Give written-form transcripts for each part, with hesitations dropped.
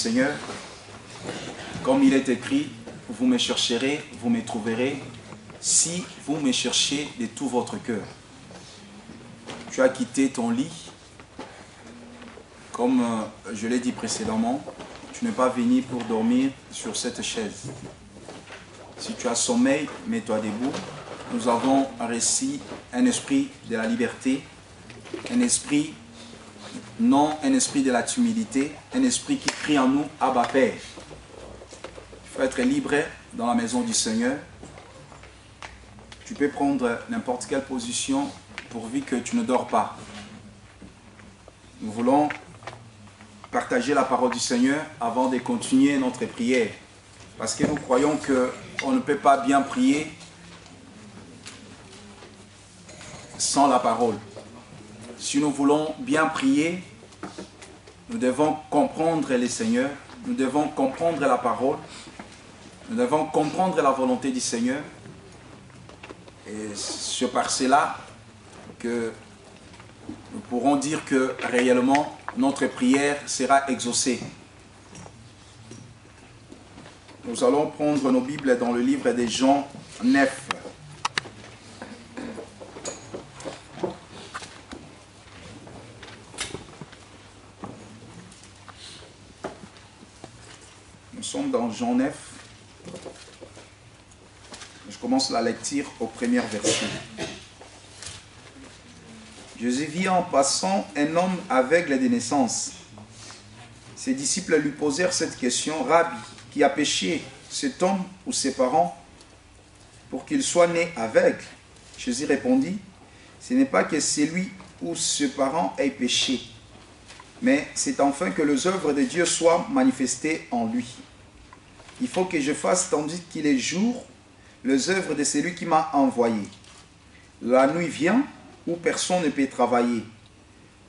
Seigneur, comme il est écrit, vous me chercherez, vous me trouverez, si vous me cherchez de tout votre cœur. Tu as quitté ton lit, comme je l'ai dit précédemment, tu n'es pas venu pour dormir sur cette chaise. Si tu as sommeil, mets-toi debout. Nous avons reçu un esprit de la liberté, un esprit, non un esprit de la timidité, un esprit qui crie en nous, Abba Père. Il faut être libre dans la maison du Seigneur. Tu peux prendre n'importe quelle position pourvu que tu ne dors pas. Nous voulons partager la parole du Seigneur avant de continuer notre prière. Parce que nous croyons qu'on ne peut pas bien prier sans la parole. Si nous voulons bien prier, nous devons comprendre le Seigneur, nous devons comprendre la parole, nous devons comprendre la volonté du Seigneur. Et c'est par cela que nous pourrons dire que réellement notre prière sera exaucée. Nous allons prendre nos Bibles dans le livre de Jean 9. Nous sommes dans Jean 9. Je commence la lecture au premier verset. Jésus vit en passant un homme aveugle de naissance. Ses disciples lui posèrent cette question: Rabbi, qui a péché, cet homme ou ses parents, pour qu'il soit né aveugle? Jésus répondit: ce n'est pas que celui ou ses parents aient péché, mais c'est enfin que les œuvres de Dieu soient manifestées en lui. Il faut que je fasse, tandis qu'il est jour, les œuvres de celui qui m'a envoyé. La nuit vient où personne ne peut travailler.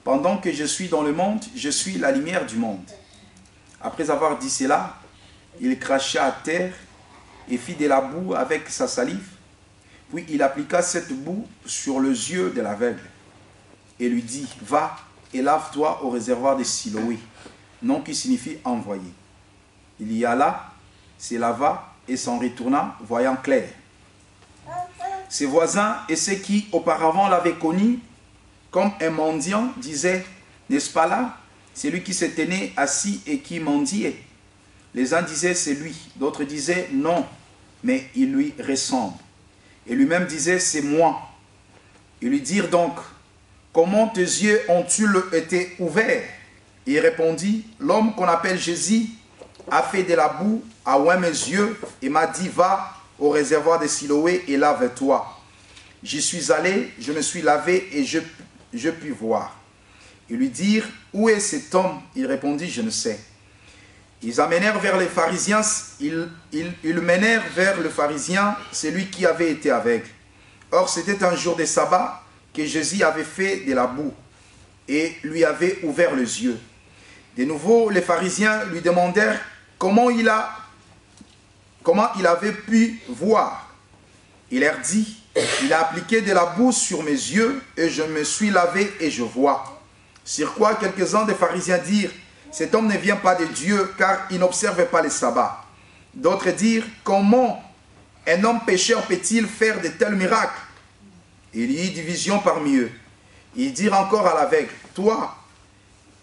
Pendant que je suis dans le monde, je suis la lumière du monde. Après avoir dit cela, il cracha à terre et fit de la boue avec sa salive. Puis il appliqua cette boue sur les yeux de l'aveugle et lui dit: va et lave-toi au réservoir de Siloé, nom qui signifie envoyé. Il y alla, se lava et s'en retourna, voyant clair. Ses voisins et ceux qui auparavant l'avaient connu comme un mendiant disaient: n'est-ce pas là celui qui se tenait assis et qui mendiait? Les uns disaient: c'est lui. D'autres disaient: non, mais il lui ressemble. Et lui-même disait: c'est moi. Ils lui dirent donc: comment tes yeux ont-ils été ouverts? Il répondit: l'homme qu'on appelle Jésus a fait de la boue, a oint mes yeux et m'a dit: va au réservoir de Siloé et lave-toi. J'y suis allé, je me suis lavé et je puis voir. Ils lui dirent: où est cet homme? Il répondit: je ne sais. Ils amenèrent vers les pharisiens, ils menèrent vers le pharisien celui qui avait été aveugle. Or c'était un jour de sabbat que Jésus avait fait de la boue et lui avait ouvert les yeux. De nouveau les pharisiens lui demandèrent comment il avait pu voir. Il leur dit: il a appliqué de la boue sur mes yeux et je me suis lavé et je vois. Sur quoi quelques-uns des pharisiens dirent: cet homme ne vient pas de Dieu car il n'observe pas les sabbats. D'autres dirent: comment un homme pécheur peut-il faire de tels miracles? Il y eut division parmi eux. Ils dirent encore à l'aveugle: toi,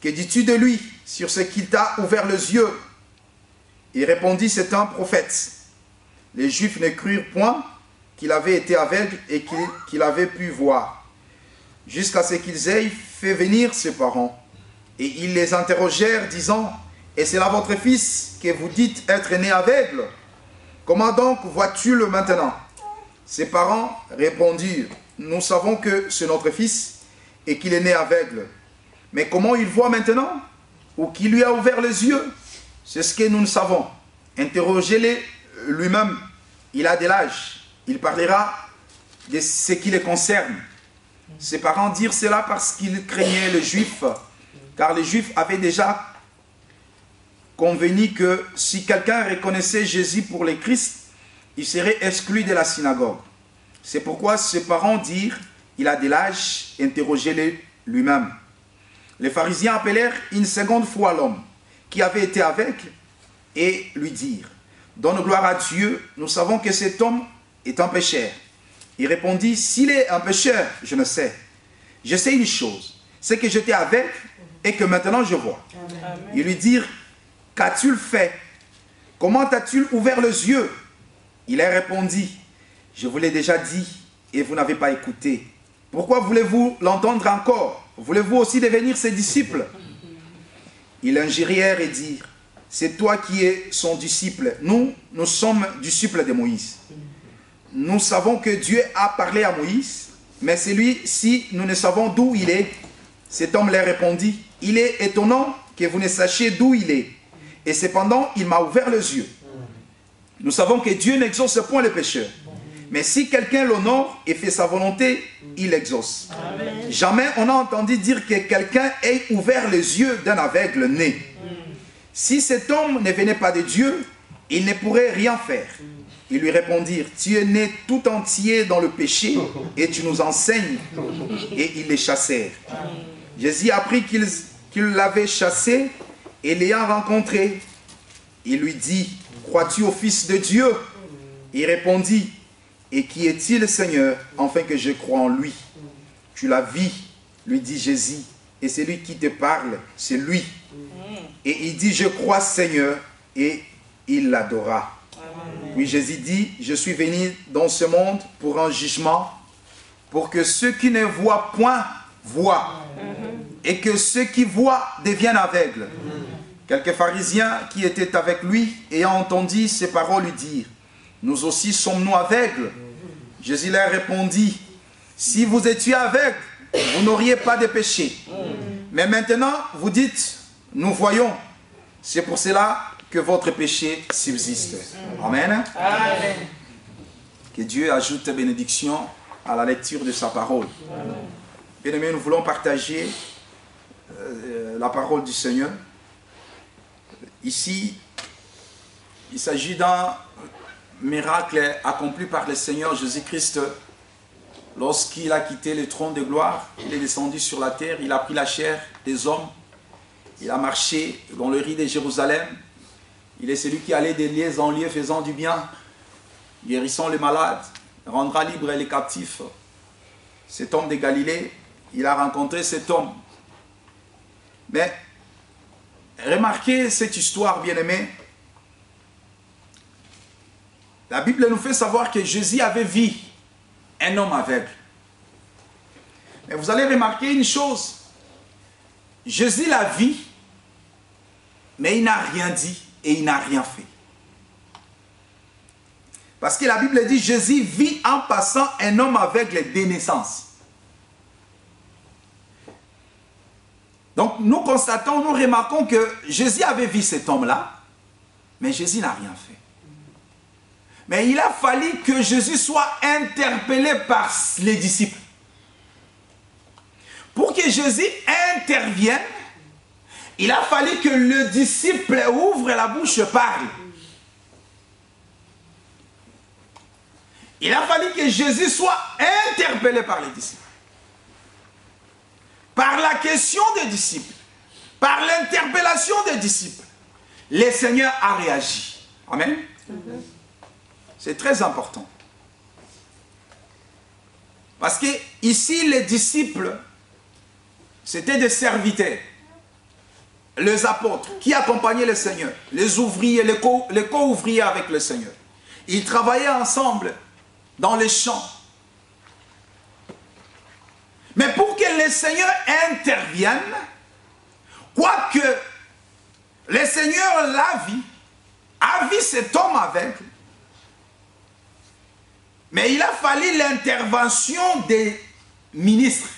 que dis-tu de lui sur ce qu'il t'a ouvert les yeux? Il répondit: c'est un prophète. Les Juifs ne crurent point qu'il avait été aveugle et qu'il avait pu voir, jusqu'à ce qu'ils aient fait venir ses parents. Et ils les interrogèrent, disant: et c'est là votre fils que vous dites être né aveugle? Comment donc vois-tu-le maintenant? Ses parents répondirent: nous savons que c'est notre fils et qu'il est né aveugle. Mais comment il voit maintenant? Ou qui lui a ouvert les yeux? C'est ce que nous ne savons. Interrogez-le lui-même. Il a de l'âge. Il parlera de ce qui le concerne. Ses parents dirent cela parce qu'ils craignaient les Juifs, car les Juifs avaient déjà convenu que si quelqu'un reconnaissait Jésus pour le Christ, il serait exclu de la synagogue. C'est pourquoi ses parents dirent: il a de l'âge, interrogez-le lui-même. Les pharisiens appelèrent une seconde fois l'homme qui avait été aveugle et lui dirent, donne gloire à Dieu, nous savons que cet homme est un pécheur. Il répondit, s'il est un pécheur, je ne sais. Je sais une chose, c'est que j'étais aveugle et que maintenant je vois. Amen. Ils lui dirent, qu'as-tu fait? Comment as-tu ouvert les yeux? Il leur répondit, je vous l'ai déjà dit et vous n'avez pas écouté. Pourquoi voulez-vous l'entendre encore? Voulez-vous aussi devenir ses disciples? Ils l'injurièrent et dirent, c'est toi qui es son disciple. Nous sommes disciples de Moïse. Nous savons que Dieu a parlé à Moïse, mais celui-ci, nous ne savons d'où il est. Cet homme leur répondit, il est étonnant que vous ne sachiez d'où il est. Et cependant, il m'a ouvert les yeux. Nous savons que Dieu n'exauce point les pécheurs. Mais si quelqu'un l'honore et fait sa volonté, il l'exauce. Jamais on n'a entendu dire que quelqu'un ait ouvert les yeux d'un aveugle né. Si cet homme ne venait pas de Dieu, il ne pourrait rien faire. Ils lui répondirent, tu es né tout entier dans le péché et tu nous enseignes. Et ils les chassèrent. Jésus apprit qu'ils l'avaient chassé et l'ayant rencontré, il lui dit, crois-tu au Fils de Dieu? Il répondit, et qui est-il, Seigneur, afin que je croie en lui? Tu l'as vu, lui dit Jésus, et c'est lui qui te parle, c'est lui. Et il dit, je crois, Seigneur, et il l'adora. Puis Jésus dit, je suis venu dans ce monde pour un jugement, pour que ceux qui ne voient point voient, et que ceux qui voient deviennent aveugles. Quelques pharisiens qui étaient avec lui, ayant entendu ces paroles, lui dirent, nous aussi sommes-nous aveugles? Jésus leur répondit, si vous étiez aveugles, vous n'auriez pas de péché. Mais maintenant, vous dites, nous voyons. C'est pour cela que votre péché subsiste. Amen. Amen. Que Dieu ajoute bénédiction à la lecture de sa parole. Bien-aimés, nous voulons partager la parole du Seigneur. Ici, il s'agit d'un miracle accompli par le Seigneur Jésus-Christ. Lorsqu'il a quitté le trône de gloire, il est descendu sur la terre, il a pris la chair des hommes, il a marché dans le riz de Jérusalem. Il est celui qui allait de lieu en lieu faisant du bien, guérissant les malades, rendra libres les captifs. Cet homme de Galilée, il a rencontré cet homme. Mais remarquez cette histoire, bien-aimés. La Bible nous fait savoir que Jésus avait vu un homme aveugle. Mais vous allez remarquer une chose. Jésus l'a vu, mais il n'a rien dit et il n'a rien fait. Parce que la Bible dit, Jésus vit en passant un homme aveugle de naissance. Donc nous constatons, nous remarquons que Jésus avait vu cet homme-là, mais Jésus n'a rien fait. Mais il a fallu que Jésus soit interpellé par les disciples. Pour que Jésus intervienne, il a fallu que le disciple ouvre la bouche et parle. Il a fallu que Jésus soit interpellé par les disciples. Par la question des disciples, par l'interpellation des disciples, le Seigneur a réagi. Amen. C'est très important. Parce que ici, les disciples, c'était des serviteurs. Les apôtres qui accompagnaient le Seigneur, les ouvriers, les co-ouvriers avec le Seigneur. Ils travaillaient ensemble dans les champs. Mais pour que le Seigneur intervienne, quoique le Seigneur l'a vu, a vu cet homme aveugle, mais il a fallu l'intervention des ministres,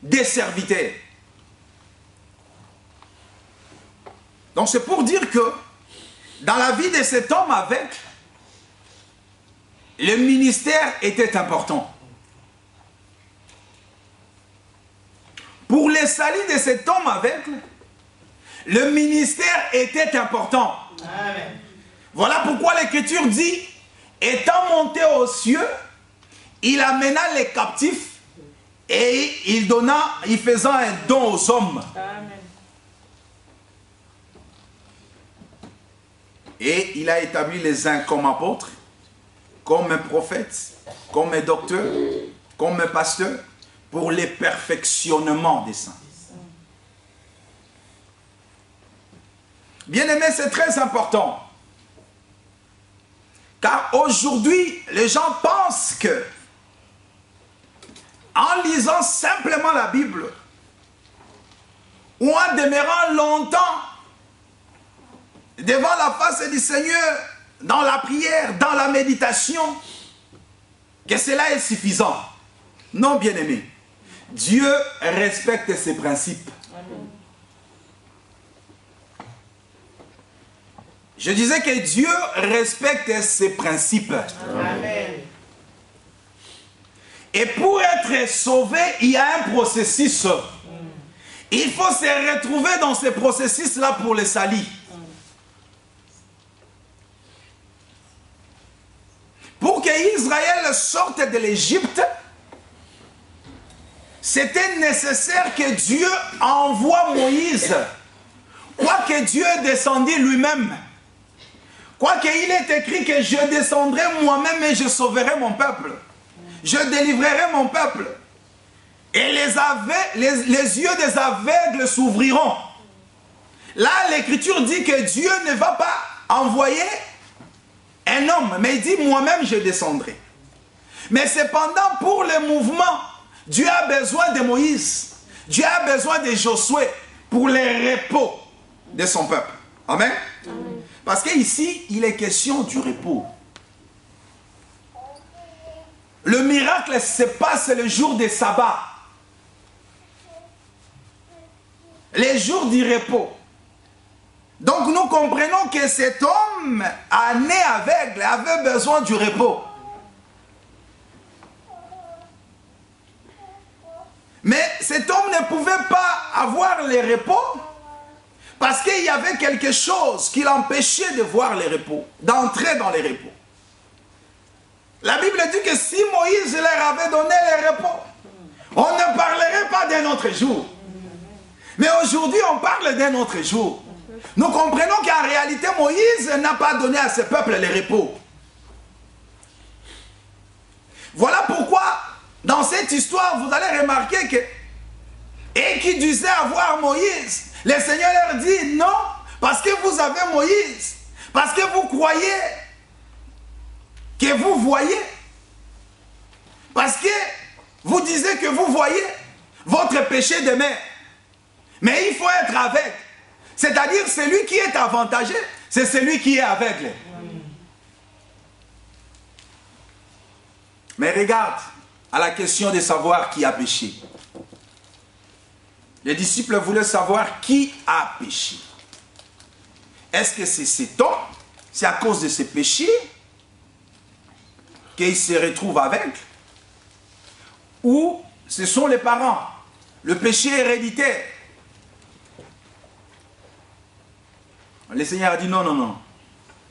des serviteurs. Donc c'est pour dire que dans la vie de cet homme aveugle, le ministère était important. Pour le salut de cet homme aveugle, le ministère était important. Amen. Voilà pourquoi l'Écriture dit, étant monté aux cieux, il amena les captifs et il faisait un don aux hommes. Amen. Et il a établi les uns comme apôtres, comme prophètes, comme docteurs, comme pasteurs, pour le perfectionnement des saints. Bien-aimé, c'est très important. Car aujourd'hui, les gens pensent que, en lisant simplement la Bible, ou en demeurant longtemps devant la face du Seigneur, dans la prière, dans la méditation, que cela est suffisant. Non, bien-aimé. Dieu respecte ses principes. Je disais que Dieu respecte ses principes. Amen. Et pour être sauvé, il y a un processus. Il faut se retrouver dans ce processus-là pour le salut. Pour que Israël sorte de l'Égypte, c'était nécessaire que Dieu envoie Moïse. Quoique Dieu descendit lui-même. Quoique il est écrit que je descendrai moi-même et je sauverai mon peuple. Je délivrerai mon peuple. Et les yeux des aveugles s'ouvriront. Là, l'Écriture dit que Dieu ne va pas envoyer un homme, mais il dit moi-même je descendrai. Mais cependant, pour le mouvement, Dieu a besoin de Moïse. Dieu a besoin de Josué pour le repos de son peuple. Amen. Amen. Parce qu'ici, il est question du repos. Le miracle se passe le jour des sabbats. Les jours du repos. Donc nous comprenons que cet homme, né aveugle, avait besoin du repos. Mais cet homme ne pouvait pas avoir le repos parce qu'il y avait quelque chose qui l'empêchait de voir le repos, d'entrer dans le repos. La Bible dit que si Moïse leur avait donné le repos, on ne parlerait pas d'un autre jour. Mais aujourd'hui, on parle d'un autre jour. Nous comprenons qu'en réalité, Moïse n'a pas donné à ce peuple le repos. Voilà pourquoi, dans cette histoire, vous allez remarquer que, et qui disait avoir Moïse, le Seigneur leur dit non, parce que vous avez Moïse, parce que vous croyez que vous voyez, parce que vous disiez que vous voyez votre péché de mer. Mais il faut être aveugle. C'est-à-dire celui qui est avantagé, c'est celui qui est aveugle. Mais regarde à la question de savoir qui a péché. Les disciples voulaient savoir qui a péché. Est-ce que c'est cet homme? C'est à cause de ses péchés qu'il se retrouve aveugle? Ou ce sont les parents? Le péché héréditaire? Le Seigneur a dit non, non, non.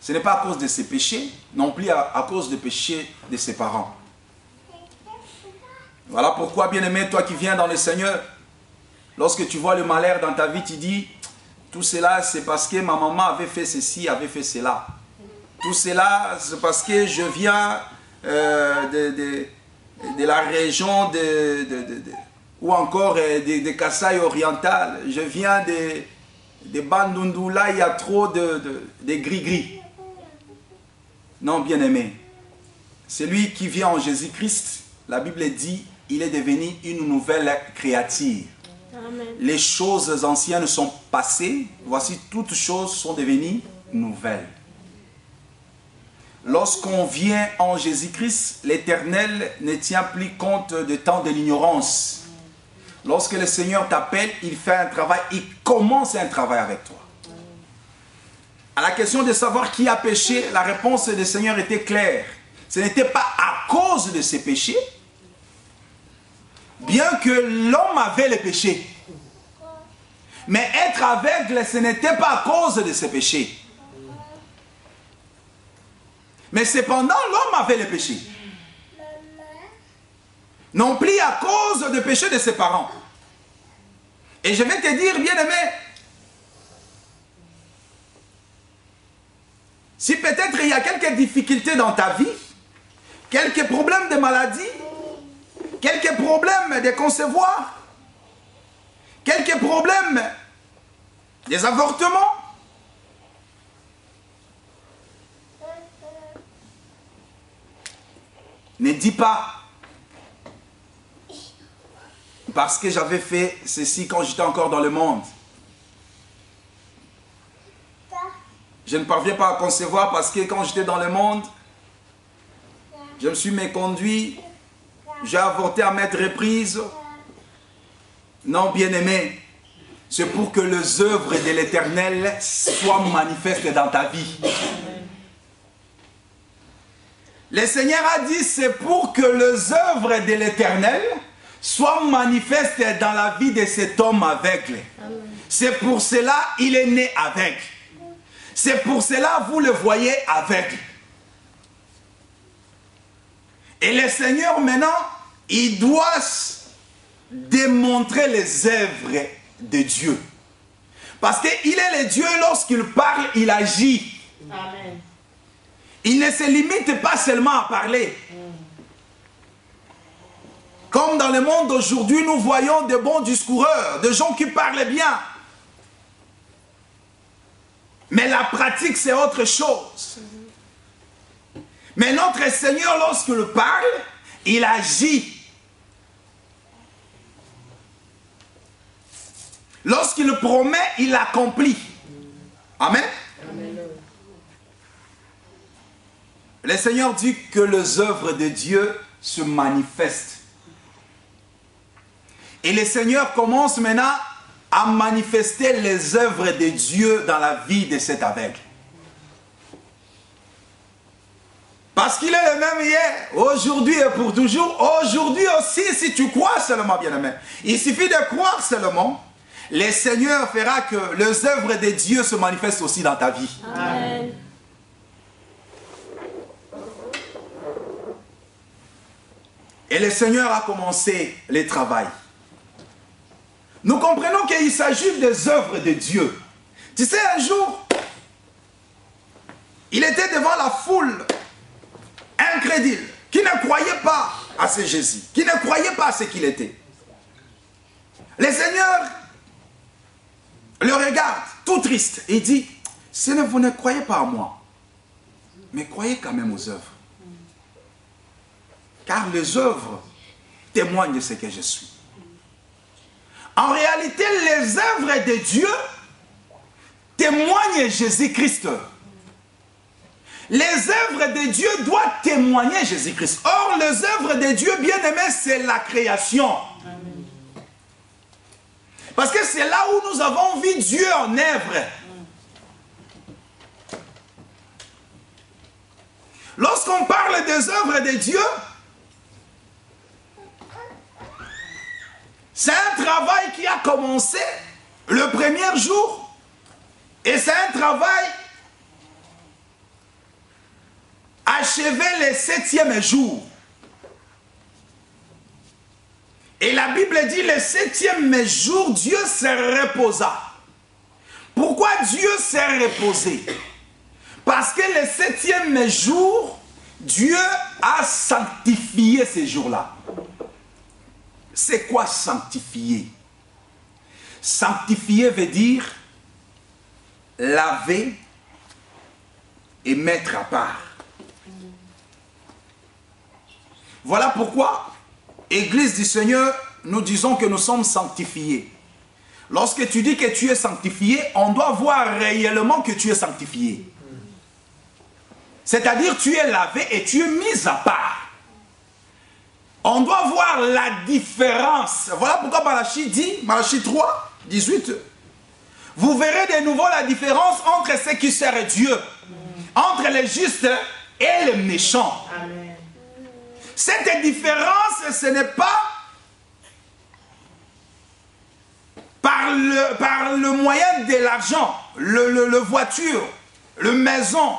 Ce n'est pas à cause de ses péchés, non plus à cause des péchés de ses parents. Voilà pourquoi, bien-aimé, toi qui viens dans le Seigneur, lorsque tu vois le malheur dans ta vie, tu dis, tout cela c'est parce que ma maman avait fait ceci, avait fait cela. Tout cela c'est parce que je viens de la région ou encore de Kasaï oriental. Je viens de Bandundu, là il y a trop de gris-gris. Non, bien-aimé, celui qui vient en Jésus-Christ, la Bible dit, il est devenu une nouvelle créature. Amen. Les choses anciennes sont passées, voici toutes choses sont devenues nouvelles. Lorsqu'on vient en Jésus-Christ, l'Éternel ne tient plus compte de temps de l'ignorance. Lorsque le Seigneur t'appelle, il fait un travail, il commence un travail avec toi. À la question de savoir qui a péché, la réponse du Seigneur était claire. Ce n'était pas à cause de ses péchés, bien que l'homme avait le péché. Mais être aveugle, ce n'était pas à cause de ses péchés. Mais cependant, l'homme avait le péché. Non plus à cause du péché de ses parents. Et je vais te dire, bien-aimé, Si peut-être il y a quelques difficultés dans ta vie, quelques problèmes de maladie, quelques problèmes de concevoir, quelques problèmes des avortements, ne dis pas parce que j'avais fait ceci quand j'étais encore dans le monde. Je ne parviens pas à concevoir parce que quand j'étais dans le monde, je me suis méconduit, j'ai avorté à maintes reprises. Non, bien-aimé, c'est pour que les œuvres de l'Éternel soient manifestes dans ta vie. Le Seigneur a dit, c'est pour que les œuvres de l'Éternel soient manifestes dans la vie de cet homme aveugle. C'est pour cela qu'il est né aveugle. C'est pour cela vous le voyez aveugle. Et le Seigneur maintenant, il doit démontrer les œuvres de Dieu. Parce qu'il est le Dieu, lorsqu'il parle, il agit. Amen. Il ne se limite pas seulement à parler. Comme dans le monde d'aujourd'hui, nous voyons de bons discoureurs, de gens qui parlent bien. Mais la pratique, c'est autre chose. Mais notre Seigneur, lorsqu'il parle, il agit. Lorsqu'il promet, il accomplit. Amen. Amen. Le Seigneur dit que les œuvres de Dieu se manifestent. Et le Seigneur commence maintenant à manifester les œuvres de Dieu dans la vie de cet aveugle. Parce qu'il est le même hier, aujourd'hui et pour toujours. Aujourd'hui aussi, si tu crois seulement, bien-aimé. Il suffit de croire seulement. Le Seigneur fera que les œuvres de Dieu se manifestent aussi dans ta vie. Amen. Et le Seigneur a commencé le travail. Nous comprenons qu'il s'agit des œuvres de Dieu. Tu sais, un jour, il était devant la foule incrédule, qui ne croyait pas à ce Jésus, qui ne croyait pas à ce qu'il était. Le Seigneur le regarde, tout triste, et dit, Seigneur, vous ne croyez pas à moi, mais croyez quand même aux œuvres. Car les œuvres témoignent de ce que je suis. En réalité, les œuvres de Dieu témoignent Jésus-Christ. Les œuvres de Dieu doivent témoigner Jésus-Christ. Or, les œuvres de Dieu, bien-aimés, c'est la création. Amen. Parce que c'est là où nous avons vu Dieu en œuvre. Lorsqu'on parle des œuvres de Dieu, c'est un travail qui a commencé le premier jour et c'est un travail achevé le 7e jour. Et la Bible dit le 7e jour, Dieu se reposa. Pourquoi Dieu s'est reposé? Parce que le 7e jour, Dieu a sanctifié ce jour-là. C'est quoi sanctifier? Sanctifier veut dire laver et mettre à part. Voilà pourquoi, Église du Seigneur, nous disons que nous sommes sanctifiés. Lorsque tu dis que tu es sanctifié, on doit voir réellement que tu es sanctifié. C'est-à-dire tu es lavé et tu es mis à part. On doit voir la différence. Voilà pourquoi Malachie dit, Malachie 3, 18, vous verrez de nouveau la différence entre ceux qui servent Dieu, entre les justes et les méchants. Amen. Cette différence, ce n'est pas par le moyen de l'argent, le voiture, le maison,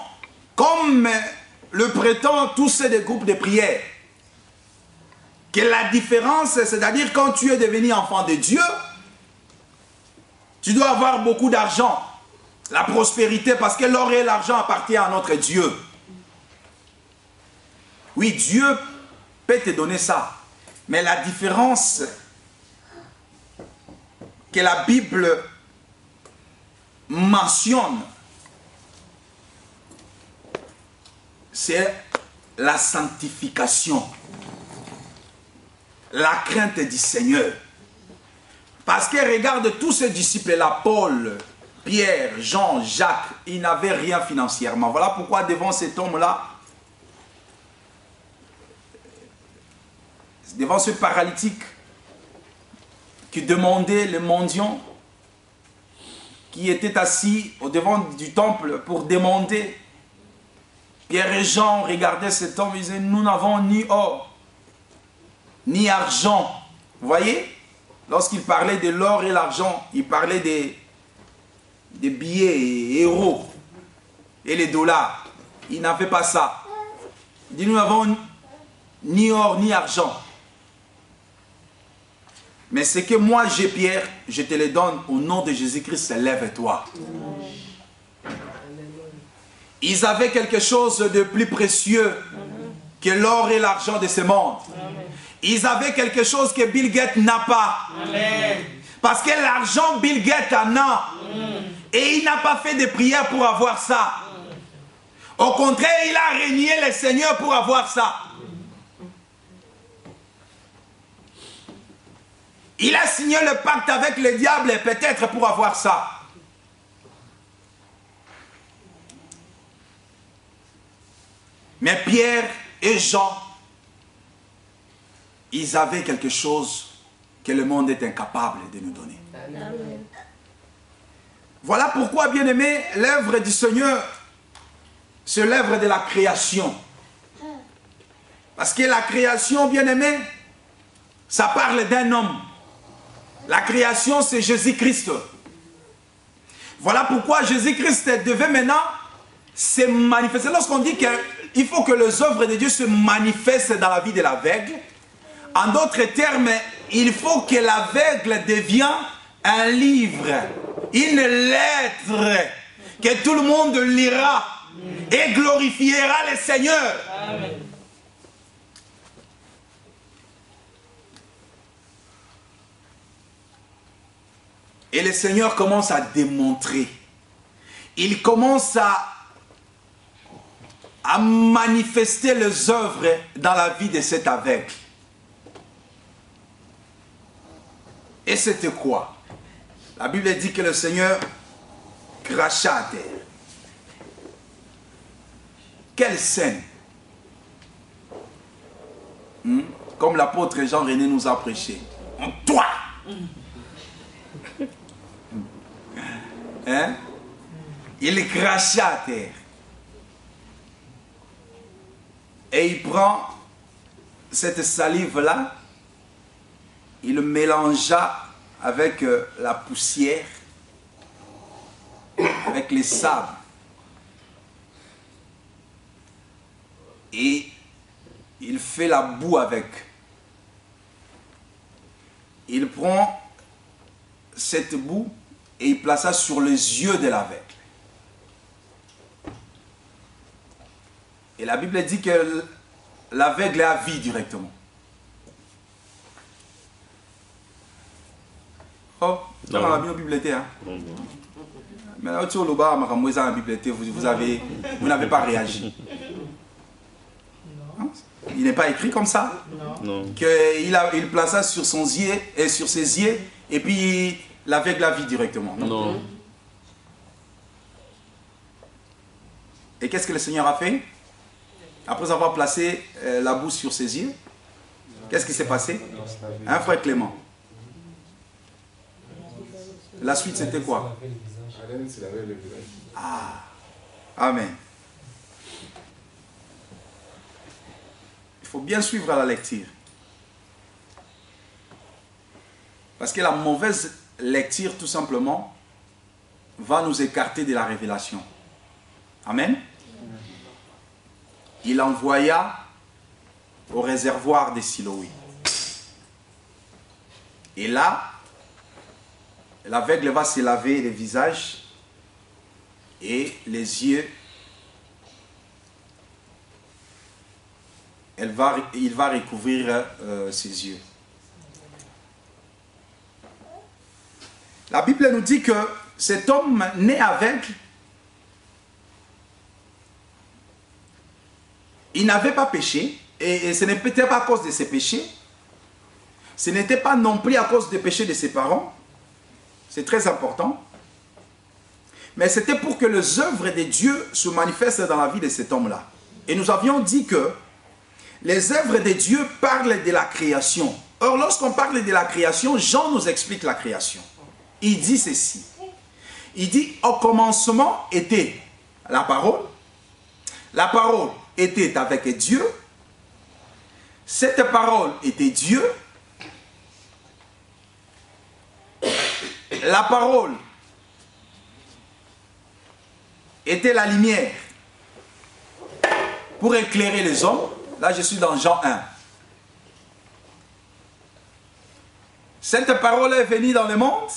comme le prétendent tous ces groupes de prière. Que la différence, c'est-à-dire quand tu es devenu enfant de Dieu, tu dois avoir beaucoup d'argent. la prospérité, parce que l'or et l'argent appartiennent à notre Dieu. Oui, Dieu peut te donner ça. Mais la différence que la Bible mentionne, c'est la sanctification, la crainte du Seigneur. Parce que regarde tous ces disciples-là, Paul, Pierre, Jean, Jacques, ils n'avaient rien financièrement. Voilà pourquoi devant cet homme-là, devant ce paralytique qui demandait le mendiant, qui était assis au devant du temple pour demander, Pierre et Jean regardaient cet homme et disaient, nous n'avons ni or, ni argent. Vous voyez, lorsqu'il parlait de l'or et l'argent, il parlait des billets et euros et les dollars. Il n'avait pas ça. Il dit, nous n'avons ni or ni argent. Mais ce que moi j'ai, Pierre, je te le donne au nom de Jésus-Christ, lève-toi. Ils avaient quelque chose de plus précieux que l'or et l'argent de ce monde. Ils avaient quelque chose que Bill Gates n'a pas. Parce que l'argent, Bill Gates en a. Et il n'a pas fait de prière pour avoir ça. Au contraire, il a régné le Seigneur pour avoir ça. Il a signé le pacte avec le diable peut-être pour avoir ça. Mais Pierre et Jean, ils avaient quelque chose que le monde est incapable de nous donner. Amen. Voilà pourquoi, bien-aimé, l'œuvre du Seigneur, c'est l'œuvre de la création. Parce que la création, bien-aimé, ça parle d'un homme. La création, c'est Jésus-Christ. Voilà pourquoi Jésus-Christ devait maintenant se manifester. Lorsqu'on dit qu'il faut que les œuvres de Dieu se manifestent dans la vie de l'aveugle, en d'autres termes, il faut que l'aveugle devienne un livre, une lettre, que tout le monde lira et glorifiera le Seigneur. Amen. Et le Seigneur commence à démontrer. Il commence à manifester les œuvres dans la vie de cet aveugle. Et c'était quoi? La Bible dit que le Seigneur cracha à terre. Quelle scène! Comme l'apôtre Jean-René nous a prêché. En toi! Hein? Il cracha à terre. Et il prend cette salive-là, il le mélangea avec la poussière, avec les sables. Et il fait la boue avec. Il prend cette boue et il plaça sur les yeux de l'aveugle. Et la Bible dit que l'aveugle a vu directement. Oh, dans la Bible, hein? Mais là, vous n'avez pas réagi. Il n'est pas écrit comme ça. Il plaça sur son yeux et sur ses yeux et puis l'aveugle a vu directement. Non. Et qu'est-ce que le Seigneur a fait? Après avoir placé la boue sur ses yeux, qu'est-ce qui s'est passé? Hein, frère Clément? La suite, c'était quoi? Ah, Amen. Il faut bien suivre la lecture. Parce que la mauvaise lecture, tout simplement, va nous écarter de la révélation. Amen. Il envoya au réservoir de Siloé. Et là, l'aveugle va se laver le visage et les yeux, il va recouvrir ses yeux. La Bible nous dit que cet homme né aveugle, il n'avait pas péché, et ce n'était pas à cause de ses péchés, ce n'était pas non plus à cause des péchés de ses parents, c'est très important, mais c'était pour que les œuvres de Dieu se manifestent dans la vie de cet homme-là. Et nous avions dit que les œuvres de Dieu parlent de la création. Or, lorsqu'on parle de la création, Jean nous explique la création. Il dit ceci. Il dit, au commencement était la parole était avec Dieu, cette parole était Dieu, la parole était la lumière pour éclairer les hommes. Là, je suis dans Jean 1. Cette parole est venue dans le monde.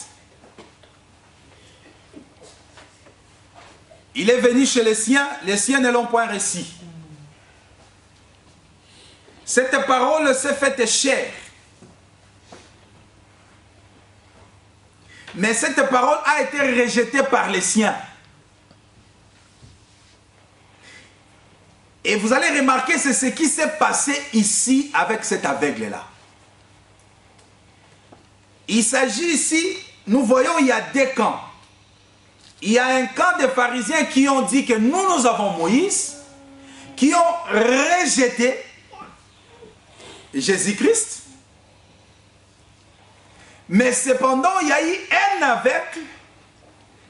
Il est venu chez les siens ne l'ont point reçu. Cette parole s'est faite chair. Mais cette parole a été rejetée par les siens. Et vous allez remarquer, c'est ce qui s'est passé ici avec cet aveugle-là. Il s'agit ici, nous voyons, il y a deux camps. Il y a un camp de pharisiens qui ont dit que nous avons Moïse, qui ont rejeté Jésus-Christ. Mais cependant, il y a eu un aveugle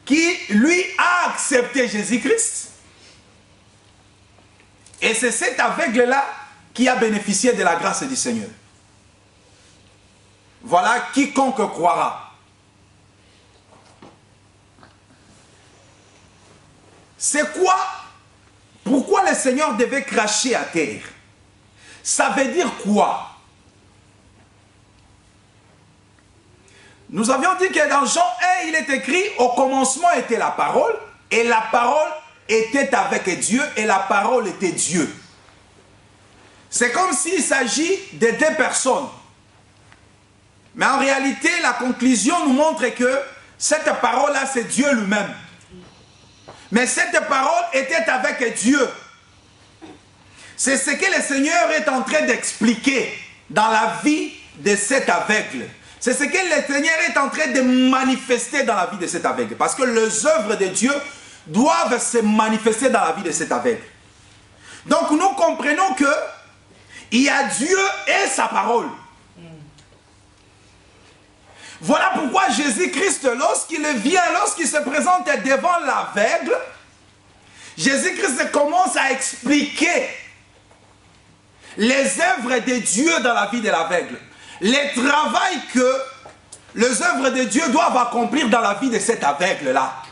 qui, lui, a accepté Jésus-Christ. Et c'est cet aveugle-là qui a bénéficié de la grâce du Seigneur. Voilà, quiconque croira. C'est quoi? Pourquoi le Seigneur devait cracher à terre? Ça veut dire quoi? Nous avions dit que dans Jean 1, il est écrit, au commencement était la parole, et la parole était avec Dieu, et la parole était Dieu. C'est comme s'il s'agit de deux personnes. Mais en réalité, la conclusion nous montre que cette parole-là, c'est Dieu lui-même. Mais cette parole était avec Dieu. C'est ce que le Seigneur est en train d'expliquer dans la vie de cet aveugle. C'est ce que le Seigneur est en train de manifester dans la vie de cet aveugle. Parce que les œuvres de Dieu doivent se manifester dans la vie de cet aveugle. Donc nous comprenons que il y a Dieu et sa parole. Voilà pourquoi Jésus-Christ, lorsqu'il vient, lorsqu'il se présente devant l'aveugle, Jésus-Christ commence à expliquer les œuvres de Dieu dans la vie de l'aveugle. Les travail que les œuvres de Dieu doivent accomplir dans la vie de cet aveugle-là.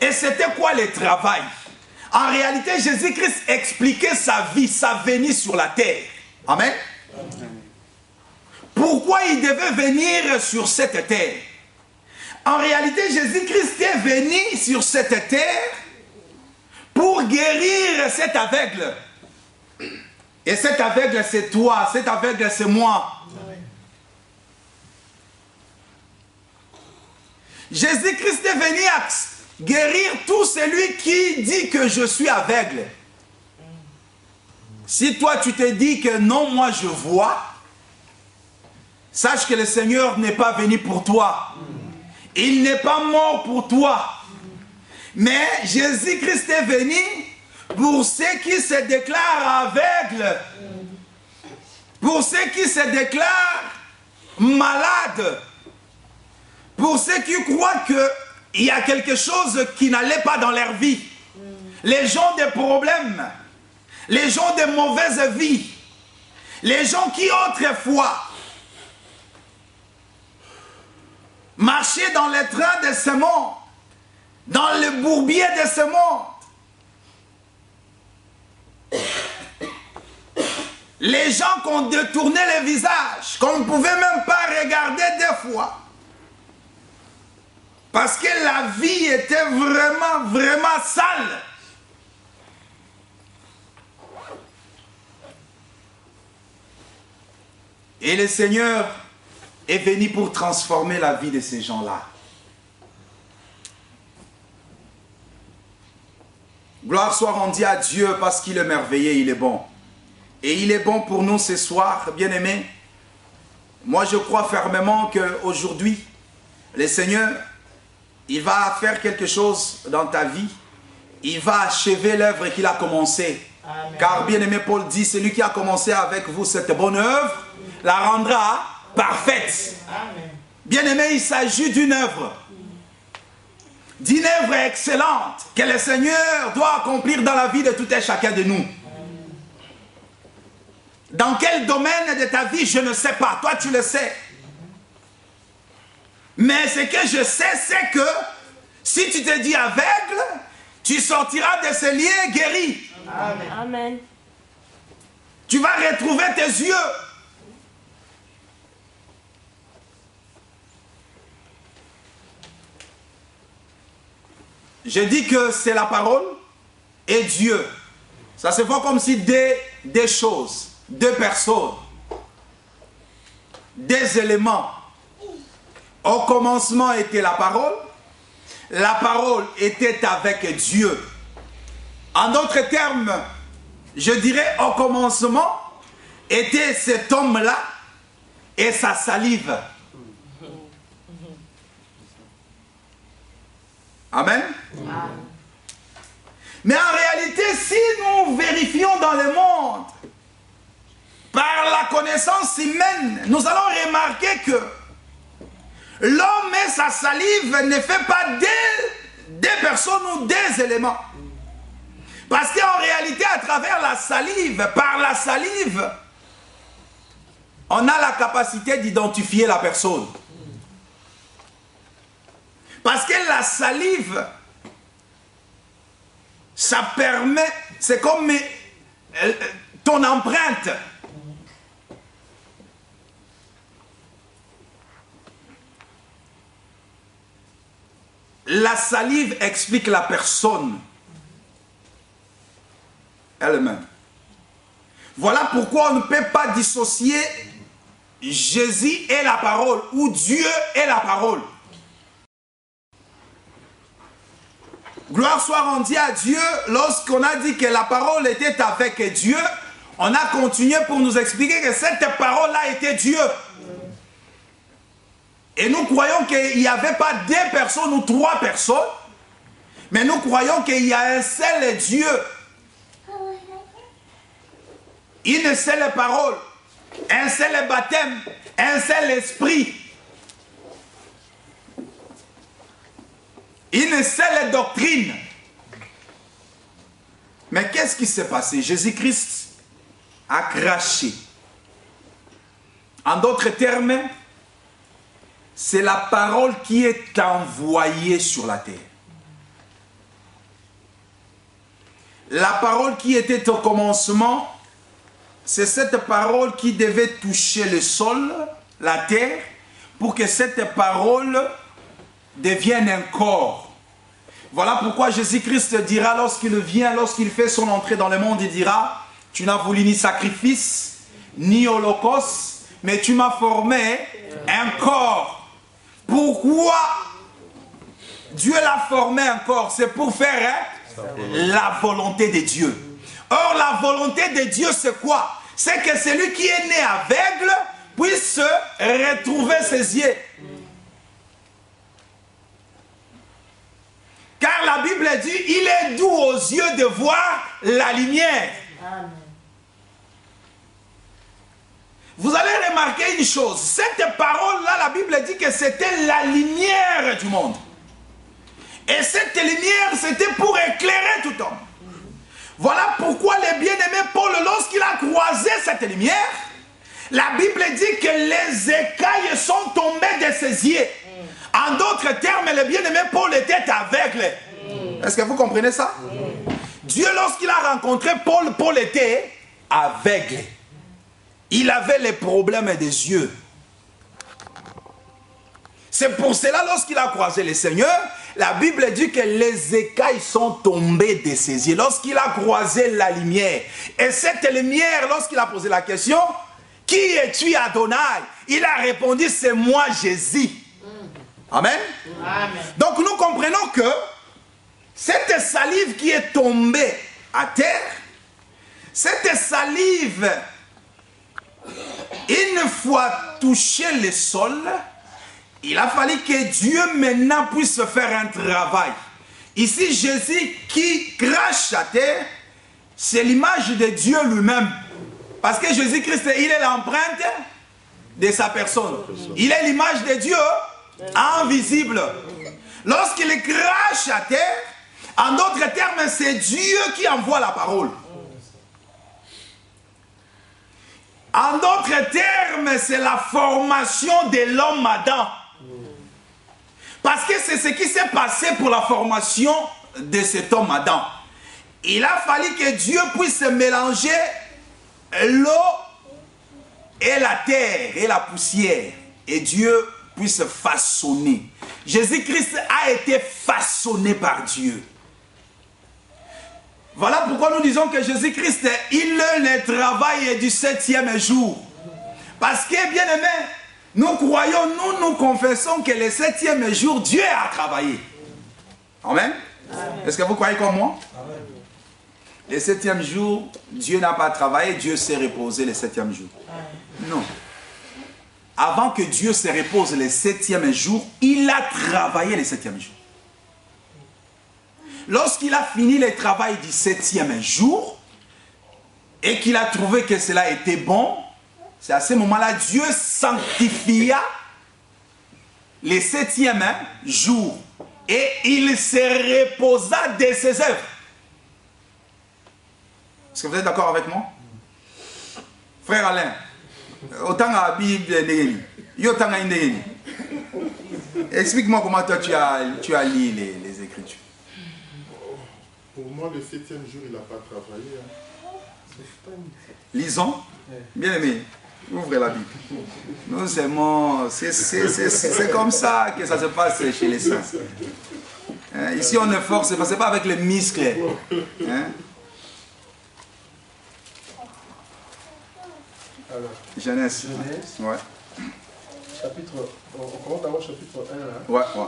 Et c'était quoi le travail? En réalité, Jésus-Christ expliquait sa vie, sa venue sur la terre. Amen. Pourquoi il devait venir sur cette terre? En réalité, Jésus-Christ est venu sur cette terre pour guérir cet aveugle. Et cet aveugle, c'est toi, cet aveugle, c'est moi. Jésus-Christ est venu guérir tout celui qui dit que je suis aveugle. Si toi tu te dis que non, moi je vois, sache que le Seigneur n'est pas venu pour toi. Il n'est pas mort pour toi. Mais Jésus-Christ est venu pour ceux qui se déclarent aveugles. Pour ceux qui se déclarent malades. Pour ceux qui croient qu'il y a quelque chose qui n'allait pas dans leur vie. Les gens des problèmes. Les gens de mauvaise vie. Les gens qui autrefois marchaient dans les trains de ce monde. Dans le bourbier de ce monde. Les gens qui ont détourné le visage. Qu'on ne pouvait même pas regarder des fois. Parce que la vie était vraiment, vraiment sale. Et le Seigneur est venu pour transformer la vie de ces gens-là. Gloire soit rendue à Dieu parce qu'il est merveilleux, il est bon. Et il est bon pour nous ce soir, bien-aimés. Moi, je crois fermement qu'aujourd'hui, le Seigneur, il va faire quelque chose dans ta vie. Il va achever l'œuvre qu'il a commencée. Amen. Car, bien-aimé, Paul dit, celui qui a commencé avec vous cette bonne œuvre, la rendra parfaite. Bien-aimé, il s'agit d'une œuvre excellente que le Seigneur doit accomplir dans la vie de tout et chacun de nous. Dans quel domaine de ta vie, je ne sais pas. Toi, tu le sais. Mais ce que je sais, c'est que si tu te dis aveugle, tu sortiras de ce lieu guéri. Amen. Amen. Tu vas retrouver tes yeux. Je dis que c'est la parole et Dieu. Ça se voit comme si des choses, deux personnes, des éléments. Au commencement était la parole était avec Dieu. En d'autres termes, je dirais au commencement était cet homme-là et sa salive. Amen. Mais en réalité, si nous vérifions dans le monde, par la connaissance humaine, nous allons remarquer que l'homme et sa salive ne fait pas des personnes ou des éléments. Parce qu'en réalité, à travers la salive, par la salive, on a la capacité d'identifier la personne. Parce que la salive, ça permet, c'est comme ton empreinte. La salive explique la personne elle-même. Voilà pourquoi on ne peut pas dissocier Jésus et la parole, ou Dieu et la parole. Gloire soit rendue à Dieu. Lorsqu'on a dit que la parole était avec Dieu, on a continué pour nous expliquer que cette parole-là était Dieu. Et nous croyons qu'il n'y avait pas deux personnes ou trois personnes, mais nous croyons qu'il y a un seul Dieu, une seule parole, un seul baptême, un seul esprit, une seule doctrine. Mais qu'est-ce qui s'est passé? Jésus-Christ a craché. En d'autres termes, c'est la parole qui est envoyée sur la terre. La parole qui était au commencement, c'est cette parole qui devait toucher le sol, la terre, pour que cette parole devienne un corps. Voilà pourquoi Jésus-Christ dira lorsqu'il vient, lorsqu'il fait son entrée dans le monde, il dira, tu n'as voulu ni sacrifice, ni holocauste, mais tu m'as formé un corps. Pourquoi Dieu l'a formé un corps? C'est pour faire la volonté de Dieu. Or, la volonté de Dieu, c'est quoi? C'est que celui qui est né aveugle puisse retrouver ses yeux. Car la Bible dit, il est doux aux yeux de voir la lumière. Amen. Vous allez remarquer une chose, cette parole-là, la Bible dit que c'était la lumière du monde. Et cette lumière, c'était pour éclairer tout homme. Voilà pourquoi le bien-aimé Paul, lorsqu'il a croisé cette lumière, la Bible dit que les écailles sont tombées de ses yeux. En d'autres termes, le bien-aimé Paul était aveugle. Est-ce que vous comprenez ça? Dieu, lorsqu'il a rencontré Paul, Paul était aveugle. Il avait les problèmes des yeux. C'est pour cela, lorsqu'il a croisé le Seigneur, la Bible dit que les écailles sont tombées de ses yeux. Lorsqu'il a croisé la lumière. Et cette lumière, lorsqu'il a posé la question, qui es-tu, Adonai? Il a répondu, c'est moi, Jésus. Amen. Amen. Donc nous comprenons que cette salive qui est tombée à terre, cette salive, une fois touché le sol, il a fallu que Dieu maintenant puisse faire un travail. Ici, Jésus qui crache à terre, c'est l'image de Dieu lui-même. Parce que Jésus-Christ, il est l'empreinte de sa personne. Il est l'image de Dieu invisible. Lorsqu'il crache à terre, en d'autres termes, c'est Dieu qui envoie la parole. En d'autres termes, c'est la formation de l'homme Adam. Parce que c'est ce qui s'est passé pour la formation de cet homme Adam. Il a fallu que Dieu puisse mélanger l'eau et la terre et la poussière. Et Dieu puisse façonner. Jésus-Christ a été façonné par Dieu. Voilà pourquoi nous disons que Jésus-Christ, il le travail du 7e jour. Parce que, bien aimé, nous croyons, nous confessons que le 7e jour, Dieu a travaillé. Amen. Est-ce que vous croyez comme moi? Amen. Le 7e jour, Dieu n'a pas travaillé, Dieu s'est reposé le 7e jour. Amen. Non. Avant que Dieu se repose le 7e jour, il a travaillé le 7e jour. Lorsqu'il a fini le travail du 7e jour, et qu'il a trouvé que cela était bon, c'est à ce moment-là, Dieu sanctifia le 7e jour. Et il se reposa de ses œuvres. Est-ce que vous êtes d'accord avec moi? Frère Alain, autant à Bible, explique-moi comment toi tu as lu les Écritures. Pour moi, le 7e jour, il n'a pas travaillé. Hein. Lisons. Bien aimé, ouvrez la Bible. Nous aimons, c'est comme ça que ça se passe chez les saints. Hein? Ici, on ne force pas, c'est pas avec les muscles. Hein? Alors, Genèse. Ouais. Chapitre, on commence d'abord chapitre 1 là. Ouais, ouais.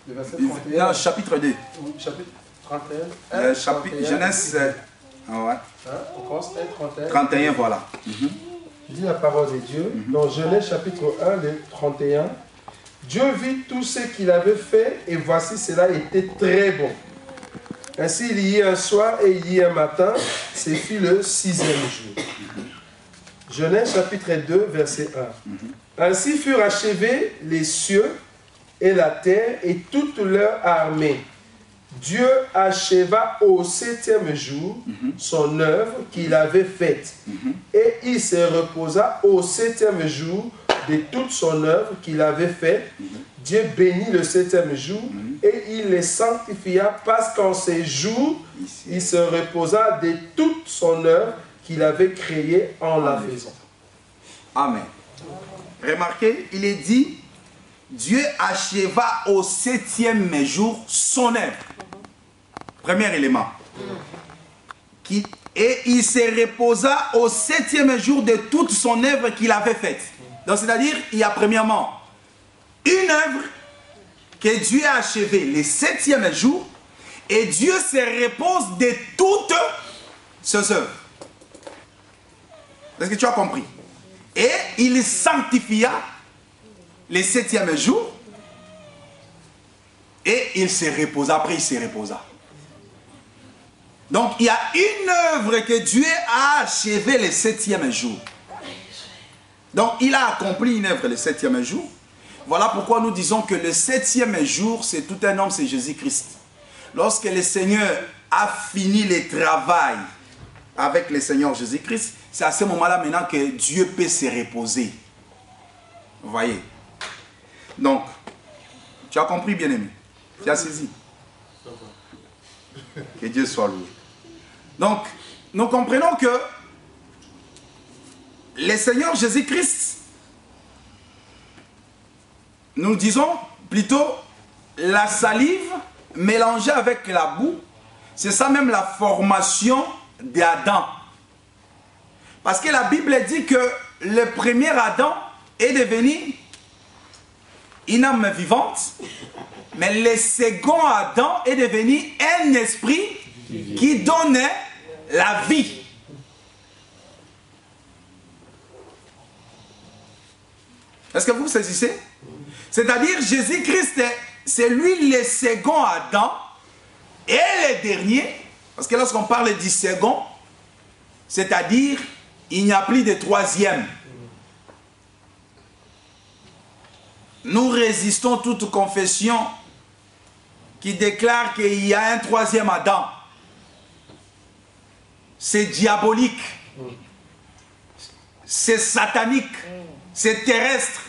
Le verset 31. Non, chapitre 2. Oui, chapitre 31. Chapitre, Genèse. Ouais. Hein, on commence 1, 31. 31, voilà. Je dis la parole de Dieu. Dans Genèse chapitre 1, le 31. Dieu vit tout ce qu'il avait fait et voici cela était très bon. Ainsi il y eut un soir et il y eut un matin, ce fut le 6e jour. Genèse chapitre 2, verset 1. Ainsi furent achevés les cieux et la terre et toute leur armée. Dieu acheva au 7e jour son œuvre qu'il avait faite. Et il se reposa au 7e jour de toute son œuvre qu'il avait faite. Dieu bénit le 7e jour et il les sanctifia parce qu'en ces jours, il se reposa de toute son œuvre qu'il avait créée en la faisant. Amen. Remarquez, il est dit, Dieu acheva au 7e jour son œuvre. Premier élément. Et il se reposa au 7e jour de toute son œuvre qu'il avait faite. Donc c'est-à-dire, il y a premièrement une œuvre que Dieu a achevée le 7e jour et Dieu se repose de toutes ses œuvres. Est-ce que tu as compris? Et il sanctifia le 7e jour et il se reposa. Après, il se reposa. Donc, il y a une œuvre que Dieu a achevée le 7e jour. Donc, il a accompli une œuvre le 7e jour. Voilà pourquoi nous disons que le 7e jour, c'est tout un homme, c'est Jésus-Christ. Lorsque le Seigneur a fini le travail avec le Seigneur Jésus-Christ, c'est à ce moment-là maintenant que Dieu peut se reposer. Vous voyez? Donc, tu as compris, bien-aimé? Tu as saisi? Que Dieu soit loué. Donc, nous comprenons que le Seigneur Jésus-Christ, nous disons plutôt la salive mélangée avec la boue, c'est ça même la formation d'Adam. Parce que la Bible dit que le premier Adam est devenu une âme vivante, mais le second Adam est devenu un esprit qui donnait la vie. Est-ce que vous saisissez? C'est-à-dire Jésus-Christ, c'est lui le second Adam et le dernier, parce que lorsqu'on parle du second, c'est-à-dire il n'y a plus de troisième. Nous résistons toute confession qui déclare qu'il y a un troisième Adam. C'est diabolique, c'est satanique, c'est terrestre.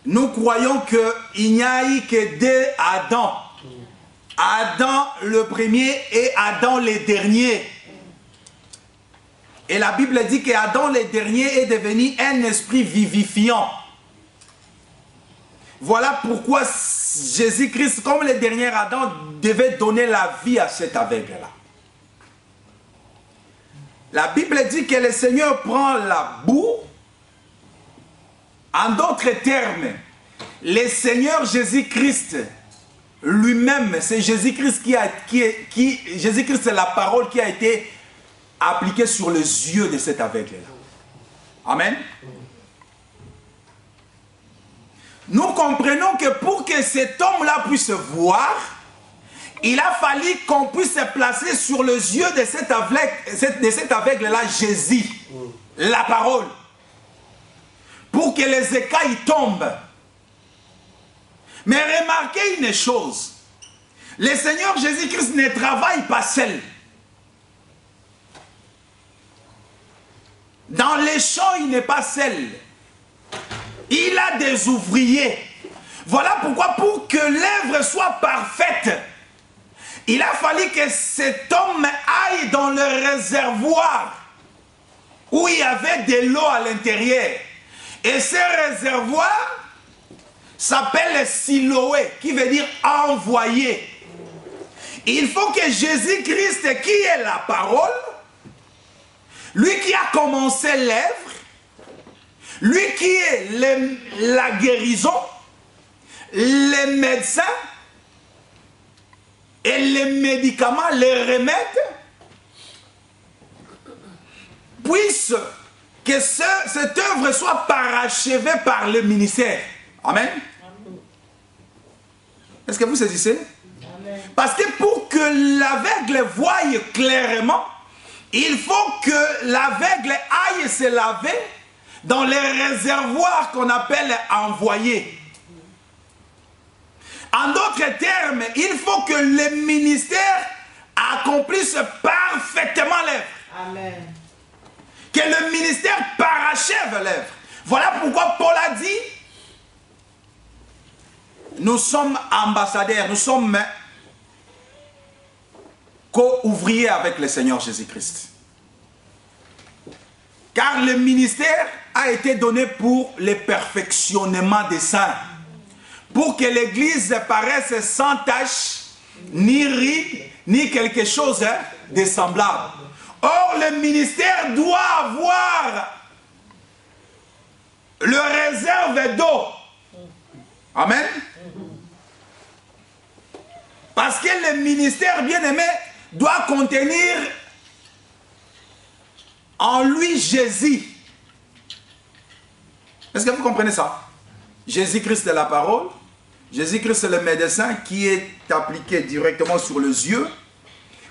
Nous croyons qu'il n'y a eu que deux Adam. Adam le premier et Adam le dernier. Et la Bible dit qu'Adam le dernier est devenu un esprit vivifiant. Voilà pourquoi Jésus-Christ, comme le dernier Adam, devait donner la vie à cet aveugle-là. La Bible dit que le Seigneur prend la boue. En d'autres termes, le Seigneur Jésus-Christ lui-même, c'est Jésus-Christ Jésus-Christ, c'est la parole qui a été appliquée sur les yeux de cet aveugle-là. Amen. Nous comprenons que pour que cet homme-là puisse voir, il a fallu qu'on puisse se placer sur les yeux de cet aveugle-là, Jésus, la parole, pour que les écailles tombent. Mais remarquez une chose, le Seigneur Jésus-Christ ne travaille pas seul. Dans les champs, il n'est pas seul. Il a des ouvriers. Voilà pourquoi, pour que l'œuvre soit parfaite, il a fallu que cet homme aille dans le réservoir où il y avait de l'eau à l'intérieur. Et ce réservoir s'appelle Siloé, qui veut dire envoyé. Il faut que Jésus-Christ, qui est la parole, lui qui a commencé l'œuvre, lui qui est la guérison, les médecins et les médicaments, les remèdes, puisse que cette œuvre soit parachevée par le ministère. Amen. Est-ce que vous saisissez? Amen. Parce que pour que l'aveugle voie clairement, il faut que l'aveugle aille se laver dans les réservoirs qu'on appelle envoyés. En d'autres termes, il faut que le ministère accomplisse parfaitement l'œuvre. Amen. Que le ministère parachève l'œuvre. Voilà pourquoi Paul a dit, nous sommes ambassadeurs, nous sommes co-ouvriers avec le Seigneur Jésus-Christ. Car le ministère a été donné pour le perfectionnement des saints. Pour que l'Église paraisse sans tache, ni ride, ni quelque chose de semblable. Or, le ministère doit avoir le réserve d'eau. Amen. Parce que le ministère, bien-aimé, doit contenir en lui Jésus. Est-ce que vous comprenez ça? Jésus-Christ est la parole. Jésus-Christ est le médecin qui est appliqué directement sur les yeux.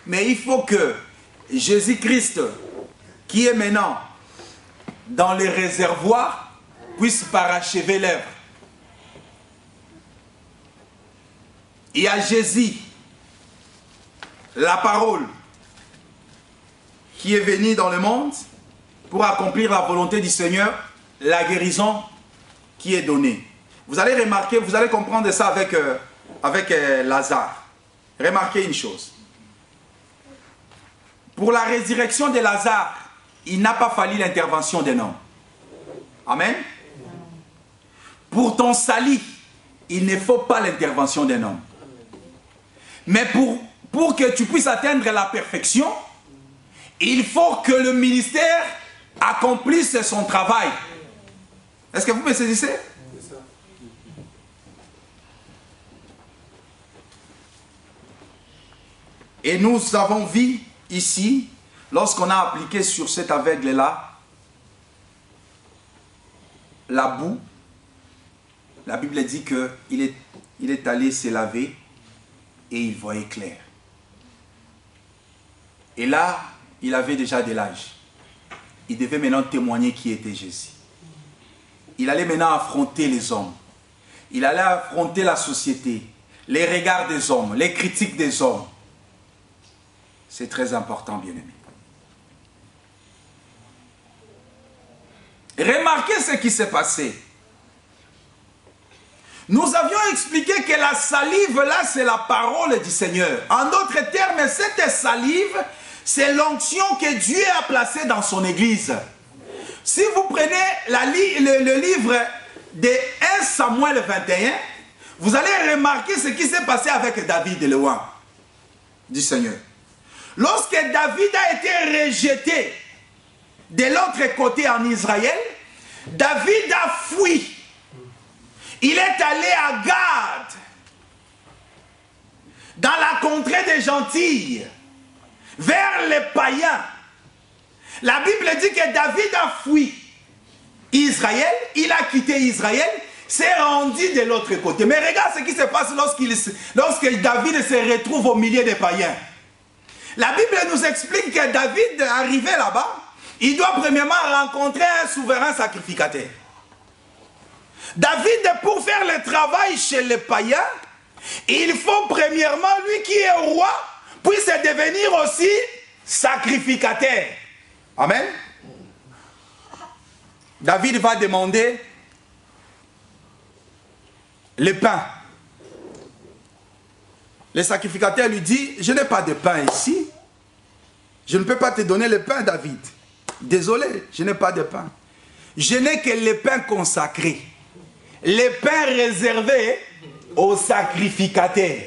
Mais il faut que Jésus-Christ, qui est maintenant dans les réservoirs, puisse parachever l'œuvre. Il y a Jésus, la parole, qui est venu dans le monde pour accomplir la volonté du Seigneur, la guérison qui est donnée. Vous allez remarquer, vous allez comprendre ça avec avec Lazare, remarquez une chose. Pour la résurrection de Lazare, il n'a pas fallu l'intervention d'un homme. Amen. Pour ton salut, il ne faut pas l'intervention d'un homme. Mais pour que tu puisses atteindre la perfection, il faut que le ministère accomplisse son travail. Est-ce que vous me saisissez? Et nous avons vu ici, lorsqu'on a appliqué sur cet aveugle-là, la boue, la Bible dit qu'il est allé se laver et il voyait clair. Et là, il avait déjà de l'âge. Il devait maintenant témoigner qui était Jésus. Il allait maintenant affronter les hommes. Il allait affronter la société, les regards des hommes, les critiques des hommes. C'est très important, bien-aimés. Remarquez ce qui s'est passé. Nous avions expliqué que la salive, là, c'est la parole du Seigneur. En d'autres termes, cette salive, c'est l'onction que Dieu a placée dans son Église. Si vous prenez le livre de 1 Samuel 21, vous allez remarquer ce qui s'est passé avec David, le roi du Seigneur. Lorsque David a été rejeté de l'autre côté en Israël, David a fui. Il est allé à Gad, dans la contrée des gentils, vers les païens. La Bible dit que David a fui Israël, il a quitté Israël, s'est rendu de l'autre côté. Mais regarde ce qui se passe lorsque David se retrouve au milieu des païens. La Bible nous explique que David, arrivé là-bas, il doit premièrement rencontrer un souverain sacrificateur. David, pour faire le travail chez les païens, il faut premièrement, lui qui est roi, puisse devenir aussi sacrificateur. Amen. David va demander le pain. Le sacrificateur lui dit, je n'ai pas de pain ici. Je ne peux pas te donner le pain, David. Désolé, je n'ai pas de pain. Je n'ai que le pain consacré. Le pain réservé aux sacrificateurs.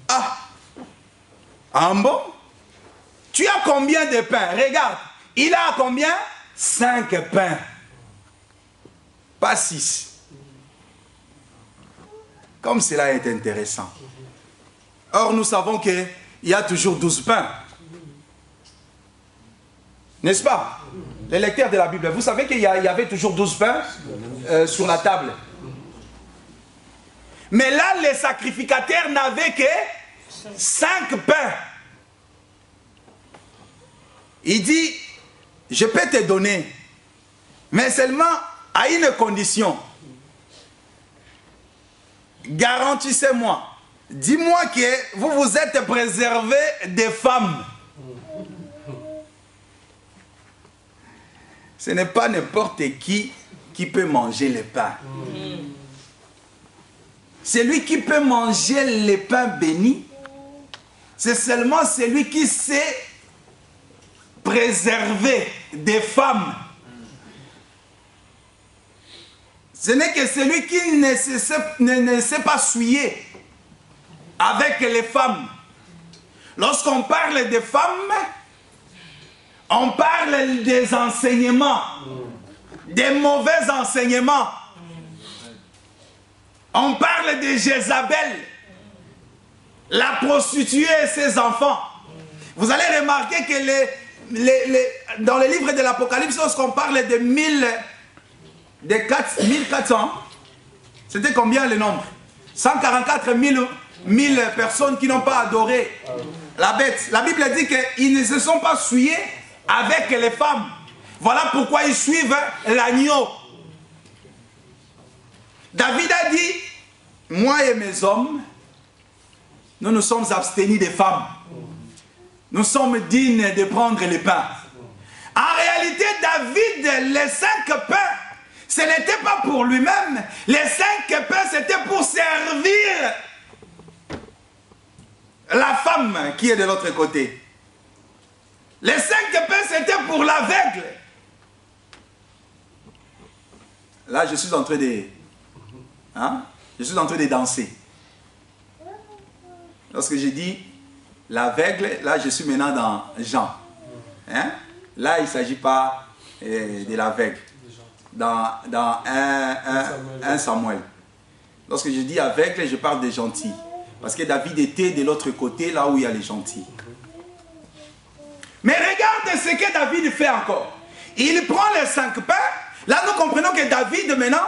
Ah, en bon? Tu as combien de pains? Regarde, il a combien? 5 pains. Pas 6. Comme cela est intéressant. Or, nous savons qu'il y a toujours 12 pains. N'est-ce pas? Les lecteurs de la Bible, vous savez qu'il y avait toujours 12 pains sur la table. Mais là, les sacrificateurs n'avaient que 5 pains. Il dit, je peux te donner, mais seulement à une condition. Garantissez-moi, dis-moi que vous vous êtes préservé des femmes. Ce n'est pas n'importe qui peut manger le pain. Celui qui peut manger le pain béni, c'est seulement celui qui sait préserver des femmes. Ce n'est que celui qui ne sait pas souiller avec les femmes. Lorsqu'on parle des femmes, on parle des enseignements, des mauvais enseignements. On parle de Jézabel, la prostituée et ses enfants. Vous allez remarquer que dans le livre de l'Apocalypse, lorsqu'on parle de 1400, c'était combien le nombre? 144 000 personnes qui n'ont pas adoré la bête. La Bible dit qu'ils ne se sont pas souillés avec les femmes. Voilà pourquoi ils suivent l'agneau. David a dit, moi et mes hommes, nous nous sommes abstenus des femmes. Nous sommes dignes de prendre le pain. En réalité, David, les 5 pains, ce n'était pas pour lui-même. Les 5 pains, c'était pour servir la femme qui est de l'autre côté. Les 5 pains, c'était pour l'aveugle. Là, je suis en train de... Hein? Je suis en train de danser. Lorsque j'ai dit l'aveugle, là, je suis maintenant dans Jean. Hein? Là, il ne s'agit pas de l'aveugle. Dans 1 Samuel. Lorsque je dis aveugle, je parle des gentils. Parce que David était de l'autre côté, là où il y a les gentils. Mais regarde ce que David fait encore. Il prend les 5 pains. Là, nous comprenons que David, maintenant,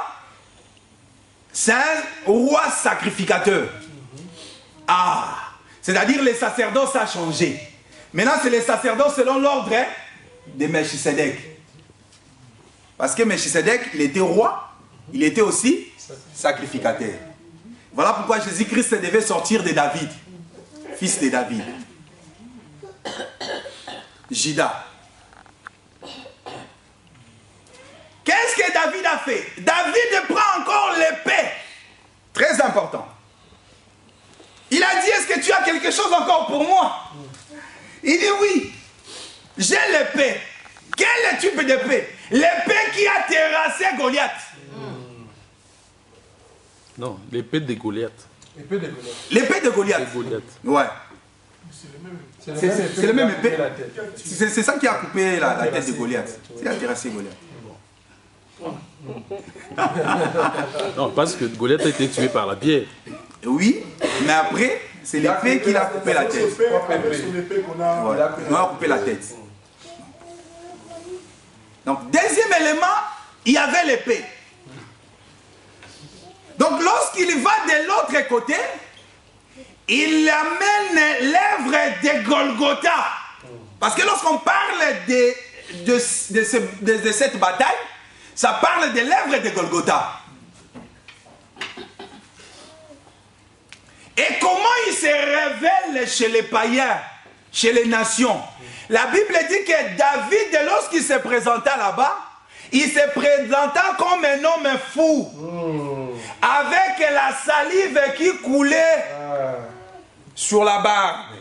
c'est un roi sacrificateur. Ah, c'est-à-dire les sacerdoces a changé. Maintenant, c'est les sacerdoces selon l'ordre de Melchisedec. Parce que Melchisedec, il était roi, il était aussi sacrificateur. Voilà pourquoi Jésus-Christ devait sortir de David, fils de David. Judas. Qu'est-ce que David a fait? David prend encore l'épée. Très important. Il a dit, est-ce que tu as quelque chose encore pour moi? Il dit oui. J'ai l'épée. Quel type d'épée? L'épée qui a terrassé Goliath. Non, l'épée de Goliath. L'épée de Goliath. Ouais. C'est le même épée. C'est ça qui a coupé la tête de Goliath. C'est qui a terrassé Goliath. Non, parce que Goliath a été tué par la pierre. Oui, mais après, c'est l'épée qui a coupé la tête. On a coupé la tête. Donc, deuxième élément, il y avait l'épée. Donc, lorsqu'il va de l'autre côté, il amène l'œuvre de Golgotha. Parce que lorsqu'on parle de cette bataille, ça parle de l'œuvre de Golgotha. Et comment il se révèle chez les païens, chez les nations? La Bible dit que David, lorsqu'il se présenta là-bas, il se présenta comme un homme fou, avec la salive qui coulait sur la barbe.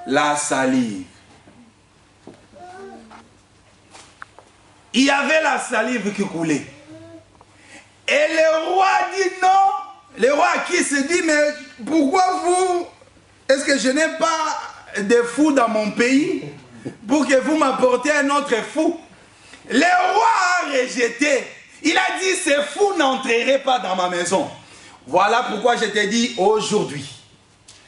La salive. Il y avait la salive qui coulait. Et le roi dit non. Le roi qui se dit, mais pourquoi vous, est-ce que je n'ai pas de fou dans mon pays pour que vous m'apportez un autre fou? Le roi a rejeté. Il a dit, ces fous n'entreraient pas dans ma maison. Voilà pourquoi je te dis aujourd'hui,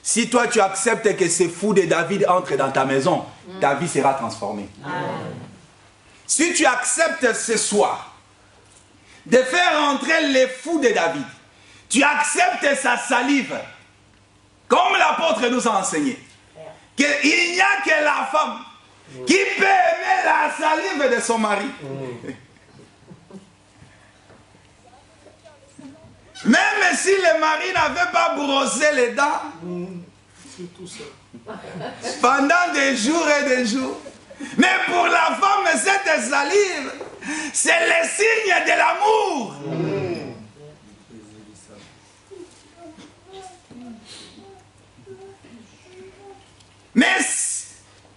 si toi tu acceptes que ces fous de David entrent dans ta maison, ta vie sera transformée. Si tu acceptes ce soir de faire entrer les fous de David, tu acceptes sa salive, comme l'apôtre nous a enseigné, qu'il n'y a que la femme qui peut aimer la salive de son mari. Même si le mari n'avait pas brossé les dents, pendant des jours et des jours. Mais pour la femme, cette salive, c'est le signe de l'amour. Mais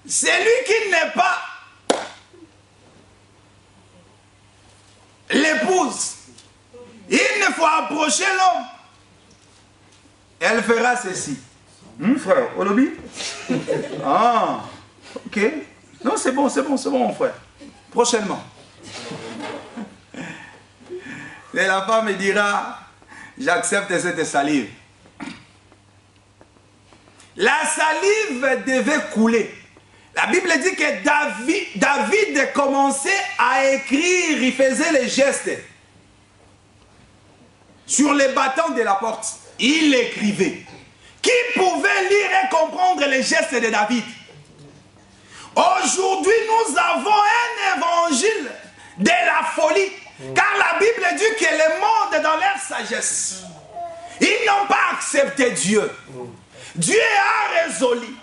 celui qui n'est pas l'épouse, il ne faut approcher l'homme. Elle fera ceci. Frère, Olobi? Ah, ok. Non, c'est bon, mon frère. Prochainement. Et la femme dira, j'accepte cette salive. La salive devait couler. La Bible dit que David commençait à écrire, il faisait les gestes sur les battants de la porte. Il écrivait. Qui pouvait lire et comprendre les gestes de David? Aujourd'hui, nous avons un évangile de la folie. Car la Bible dit que le monde, dans leur sagesse, ils n'ont pas accepté Dieu. Dieu a résolu,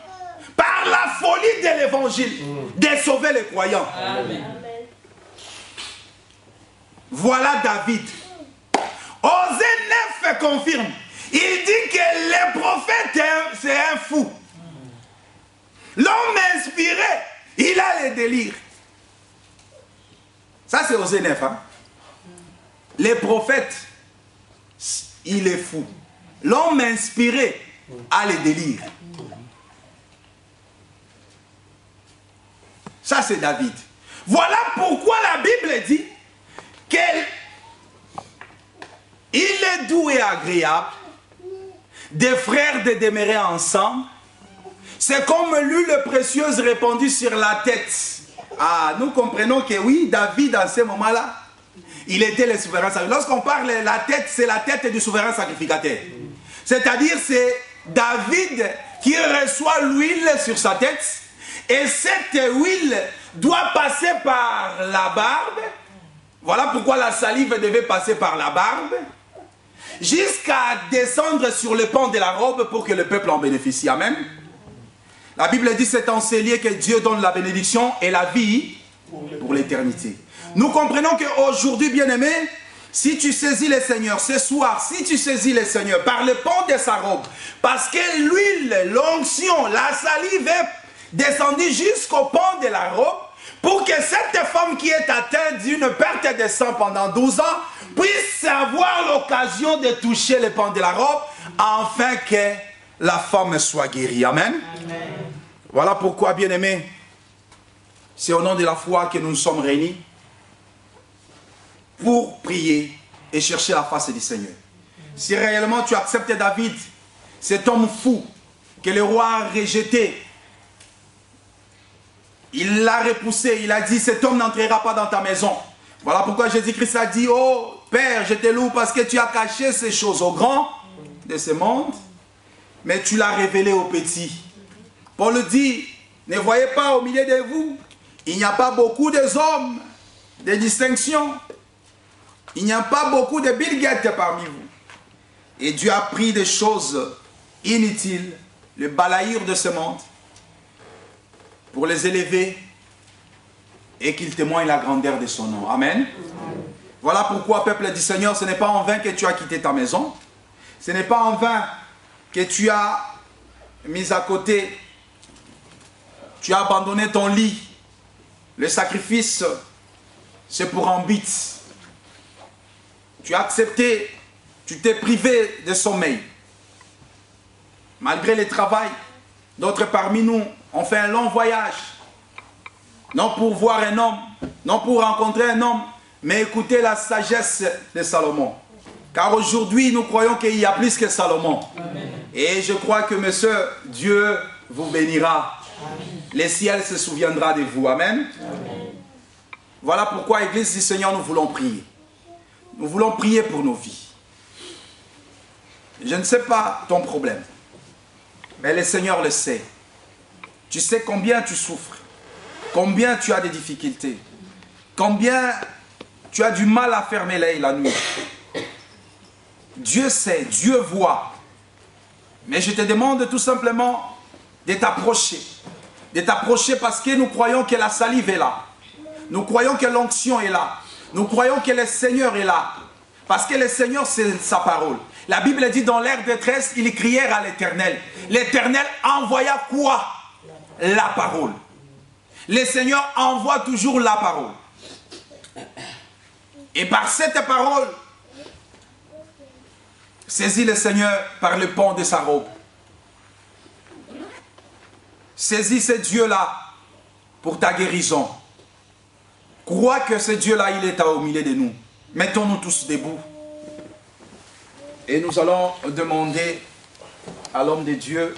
par la folie de l'évangile, de sauver les croyants. Amen. Voilà David. Osée 9 confirme. Il dit que le prophète, c'est un fou. L'homme inspiré, il a les délires. Ça, c'est Osée 9. Hein? Les prophètes, il est fou. L'homme inspiré a les délires. Ça, c'est David. Voilà pourquoi la Bible dit qu'il est doux et agréable des frères de demeurer ensemble. C'est comme l'huile précieuse répandue sur la tête. Ah, nous comprenons que oui, David, dans ce moment-là, il était le souverain sacrificateur. Lorsqu'on parle de la tête, c'est la tête du souverain sacrificateur. C'est-à-dire, c'est David qui reçoit l'huile sur sa tête. Et cette huile doit passer par la barbe. Voilà pourquoi la salive devait passer par la barbe. Jusqu'à descendre sur le pan de la robe pour que le peuple en bénéficie. Amen. La Bible dit c'est en ces lieux que Dieu donne la bénédiction et la vie pour l'éternité. Nous comprenons qu'aujourd'hui, bien-aimés, si tu saisis le Seigneur, ce soir, si tu saisis le Seigneur par le pan de sa robe, parce que l'huile, l'onction, la salive est descendue jusqu'au pan de la robe, pour que cette femme qui est atteinte d'une perte de sang pendant 12 ans puisse avoir l'occasion de toucher le pan de la robe, afin que la femme soit guérie. Amen. Amen. Voilà pourquoi, bien-aimés, c'est au nom de la foi que nous nous sommes réunis pour prier et chercher la face du Seigneur. Si réellement tu acceptes David, cet homme fou que le roi a rejeté, il l'a repoussé, il a dit cet homme n'entrera pas dans ta maison. Voilà pourquoi Jésus-Christ a dit, oh Père, je te loue parce que tu as caché ces choses aux grands de ce monde, mais tu l'as révélé aux petits. Paul dit, ne voyez pas au milieu de vous, il n'y a pas beaucoup d'hommes de distinction. Il n'y a pas beaucoup de Bill Gates parmi vous. Et Dieu a pris des choses inutiles, le balaïr de ce monde, pour les élever et qu'ils témoignent la grandeur de son nom. Amen. Voilà pourquoi, peuple du Seigneur, ce n'est pas en vain que tu as quitté ta maison. Ce n'est pas en vain que tu as mis à côté, tu as abandonné ton lit. Le sacrifice, c'est pour un but. Tu as accepté, tu t'es privé de sommeil. Malgré le travail, d'autres parmi nous ont fait un long voyage. Non pour voir un homme, non pour rencontrer un homme, mais écouter la sagesse de Salomon. Car aujourd'hui, nous croyons qu'il y a plus que Salomon. Amen. Et je crois que, monsieur, Dieu vous bénira. Amen. Le ciel se souviendra de vous. Amen. Amen. Voilà pourquoi, Église du Seigneur, nous voulons prier. Nous voulons prier pour nos vies. Je ne sais pas ton problème, mais le Seigneur le sait. Tu sais combien tu souffres, combien tu as des difficultés, combien tu as du mal à fermer l'œil la nuit. Dieu sait, Dieu voit. Mais je te demande tout simplement de t'approcher. De t'approcher parce que nous croyons que la salive est là. Nous croyons que l'onction est là. Nous croyons que le Seigneur est là. Parce que le Seigneur, c'est sa parole. La Bible dit dans leur détresse, ils crièrent à l'Éternel. L'Éternel envoya quoi? La parole. Le Seigneur envoie toujours la parole. Et par cette parole, saisis le Seigneur par le pont de sa robe. Saisis ce Dieu-là pour ta guérison. Crois que ce Dieu-là, il est au milieu de nous. Mettons-nous tous debout. Et nous allons demander à l'homme de Dieu